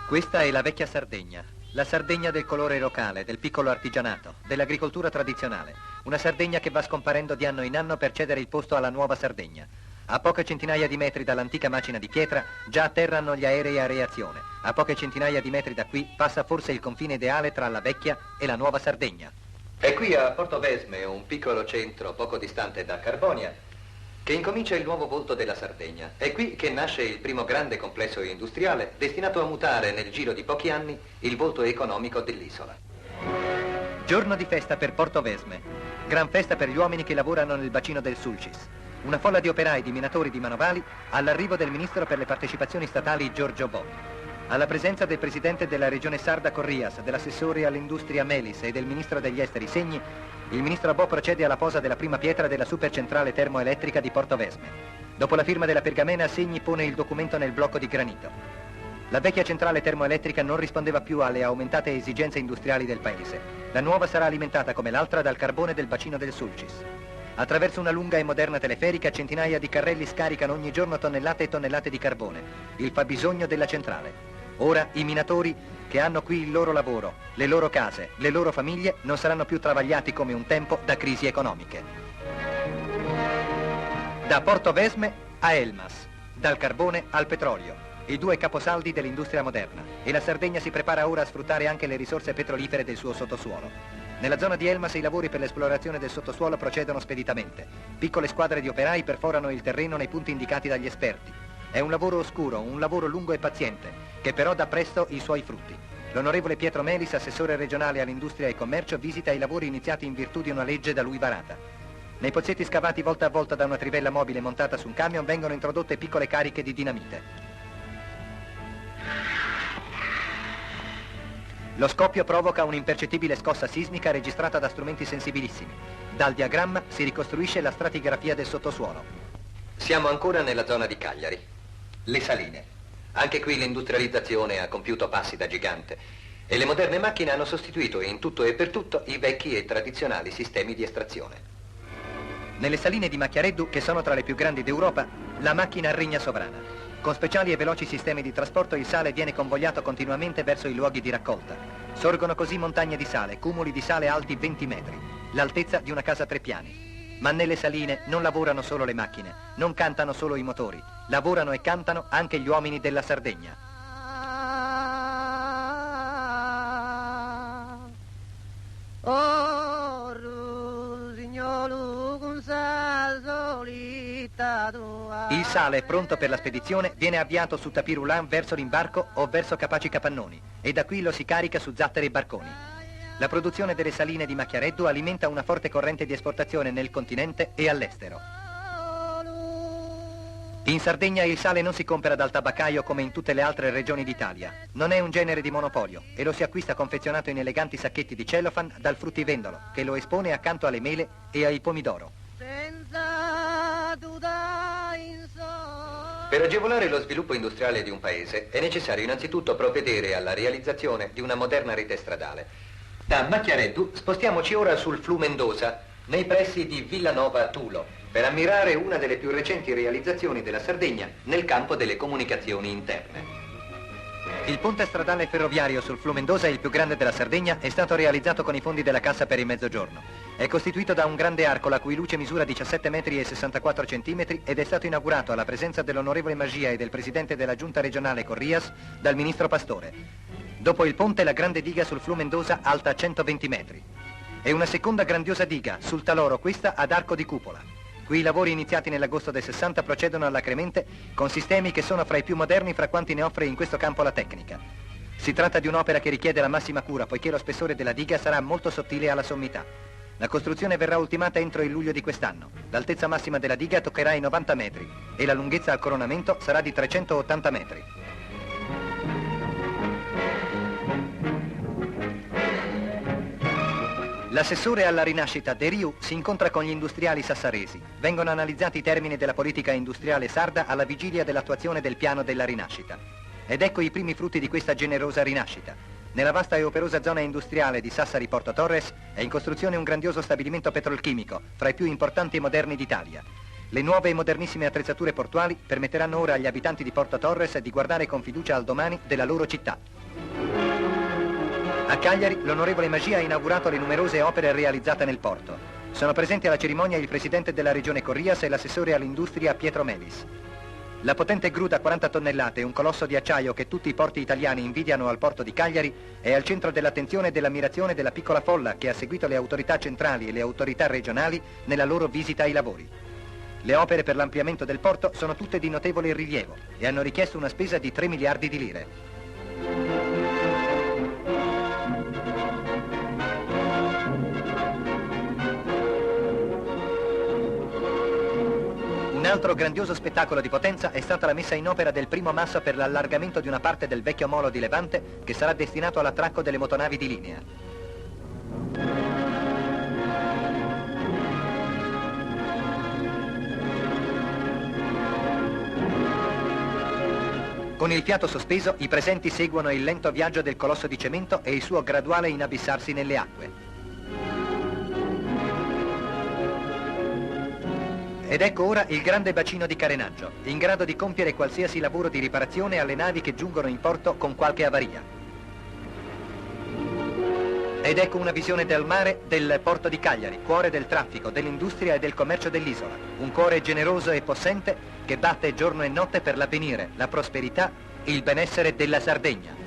Questa è la vecchia Sardegna, la Sardegna del colore locale, del piccolo artigianato, dell'agricoltura tradizionale. Una Sardegna che va scomparendo di anno in anno per cedere il posto alla nuova Sardegna. A poche centinaia di metri dall'antica macina di pietra già atterrano gli aerei a reazione. A poche centinaia di metri da qui passa forse il confine ideale tra la vecchia e la nuova Sardegna. È qui a Portovesme, un piccolo centro poco distante da Carbonia, che incomincia il nuovo volto della Sardegna. È qui che nasce il primo grande complesso industriale destinato a mutare nel giro di pochi anni il volto economico dell'isola. Giorno di festa per Portovesme, gran festa per gli uomini che lavorano nel bacino del Sulcis. Una folla di operai, di minatori, di manovali all'arrivo del ministro per le partecipazioni statali Giorgio Bo. Alla presenza del presidente della regione sarda Corrias, dell'assessore all'industria Melis e del ministro degli esteri Segni, il ministro Bo procede alla posa della prima pietra della supercentrale termoelettrica di Portovesme. Dopo la firma della pergamena, Segni pone il documento nel blocco di granito. La vecchia centrale termoelettrica non rispondeva più alle aumentate esigenze industriali del paese. La nuova sarà alimentata come l'altra dal carbone del bacino del Sulcis. Attraverso una lunga e moderna teleferica, centinaia di carrelli scaricano ogni giorno tonnellate e tonnellate di carbone, il fabbisogno della centrale. Ora i minatori che hanno qui il loro lavoro, le loro case, le loro famiglie non saranno più travagliati come un tempo da crisi economiche. Da Portovesme a Elmas, dal carbone al petrolio, i due caposaldi dell'industria moderna, e la Sardegna si prepara ora a sfruttare anche le risorse petrolifere del suo sottosuolo. Nella zona di Elmas i lavori per l'esplorazione del sottosuolo procedono speditamente. Piccole squadre di operai perforano il terreno nei punti indicati dagli esperti. È un lavoro oscuro, un lavoro lungo e paziente, che però dà presto i suoi frutti. L'onorevole Pietro Melis, assessore regionale all'industria e commercio, visita i lavori iniziati in virtù di una legge da lui varata. Nei pozzetti scavati volta a volta da una trivella mobile montata su un camion vengono introdotte piccole cariche di dinamite. Lo scoppio provoca un'impercettibile scossa sismica registrata da strumenti sensibilissimi. Dal diagramma si ricostruisce la stratigrafia del sottosuolo. Siamo ancora nella zona di Cagliari. Le saline. Anche qui l'industrializzazione ha compiuto passi da gigante e le moderne macchine hanno sostituito in tutto e per tutto i vecchi e tradizionali sistemi di estrazione. Nelle saline di Macchiareddu, che sono tra le più grandi d'Europa, la macchina regna sovrana. Con speciali e veloci sistemi di trasporto il sale viene convogliato continuamente verso i luoghi di raccolta. Sorgono così montagne di sale, cumuli di sale alti 20 metri, l'altezza di una casa a 3 piani. Ma nelle saline non lavorano solo le macchine, non cantano solo i motori, lavorano e cantano anche gli uomini della Sardegna. Il sale, pronto per la spedizione, viene avviato su tapis roulant verso l'imbarco o verso capaci capannoni e da qui lo si carica su zattere e barconi. La produzione delle saline di Macchiareddu alimenta una forte corrente di esportazione nel continente e all'estero. In Sardegna il sale non si compra dal tabaccaio come in tutte le altre regioni d'Italia. Non è un genere di monopolio e lo si acquista confezionato in eleganti sacchetti di cellophane dal fruttivendolo, che lo espone accanto alle mele e ai pomidoro. Per agevolare lo sviluppo industriale di un paese è necessario innanzitutto provvedere alla realizzazione di una moderna rete stradale. Da Macchiareddu spostiamoci ora sul Flumendosa, nei pressi di Villanova Tulo, per ammirare una delle più recenti realizzazioni della Sardegna nel campo delle comunicazioni interne. Il ponte stradale ferroviario sul Flumendosa, il più grande della Sardegna, è stato realizzato con i fondi della Cassa per il Mezzogiorno. È costituito da un grande arco la cui luce misura 17 metri e 64 centimetri ed è stato inaugurato alla presenza dell'onorevole Magia e del presidente della giunta regionale Corrias dal ministro Pastore. Dopo il ponte la grande diga sul Flumendosa alta 120 metri. E una seconda grandiosa diga sul Taloro, questa ad arco di cupola. Qui i lavori iniziati nell'agosto del 60 procedono alacremente con sistemi che sono fra i più moderni fra quanti ne offre in questo campo la tecnica. Si tratta di un'opera che richiede la massima cura poiché lo spessore della diga sarà molto sottile alla sommità. La costruzione verrà ultimata entro il luglio di quest'anno. L'altezza massima della diga toccherà i 90 metri e la lunghezza al coronamento sarà di 380 metri. L'assessore alla rinascita De Riu si incontra con gli industriali sassaresi. Vengono analizzati i termini della politica industriale sarda alla vigilia dell'attuazione del piano della rinascita. Ed ecco i primi frutti di questa generosa rinascita. Nella vasta e operosa zona industriale di Sassari Porto Torres è in costruzione un grandioso stabilimento petrolchimico, fra i più importanti e moderni d'Italia. Le nuove e modernissime attrezzature portuali permetteranno ora agli abitanti di Porto Torres di guardare con fiducia al domani della loro città. A Cagliari, l'onorevole Magia ha inaugurato le numerose opere realizzate nel porto. Sono presenti alla cerimonia il presidente della regione Corrias e l'assessore all'industria Pietro Melis. La potente gru da 40 tonnellate, un colosso di acciaio che tutti i porti italiani invidiano al porto di Cagliari, è al centro dell'attenzione e dell'ammirazione della piccola folla che ha seguito le autorità centrali e le autorità regionali nella loro visita ai lavori. Le opere per l'ampliamento del porto sono tutte di notevole rilievo e hanno richiesto una spesa di 3 miliardi di lire. Un altro grandioso spettacolo di potenza è stata la messa in opera del primo masso per l'allargamento di una parte del vecchio molo di Levante che sarà destinato all'attracco delle motonavi di linea. Con il fiato sospeso, i presenti seguono il lento viaggio del colosso di cemento e il suo graduale inabissarsi nelle acque. Ed ecco ora il grande bacino di carenaggio, in grado di compiere qualsiasi lavoro di riparazione alle navi che giungono in porto con qualche avaria. Ed ecco una visione del mare del porto di Cagliari, cuore del traffico, dell'industria e del commercio dell'isola. Un cuore generoso e possente che batte giorno e notte per l'avvenire, la prosperità e il benessere della Sardegna.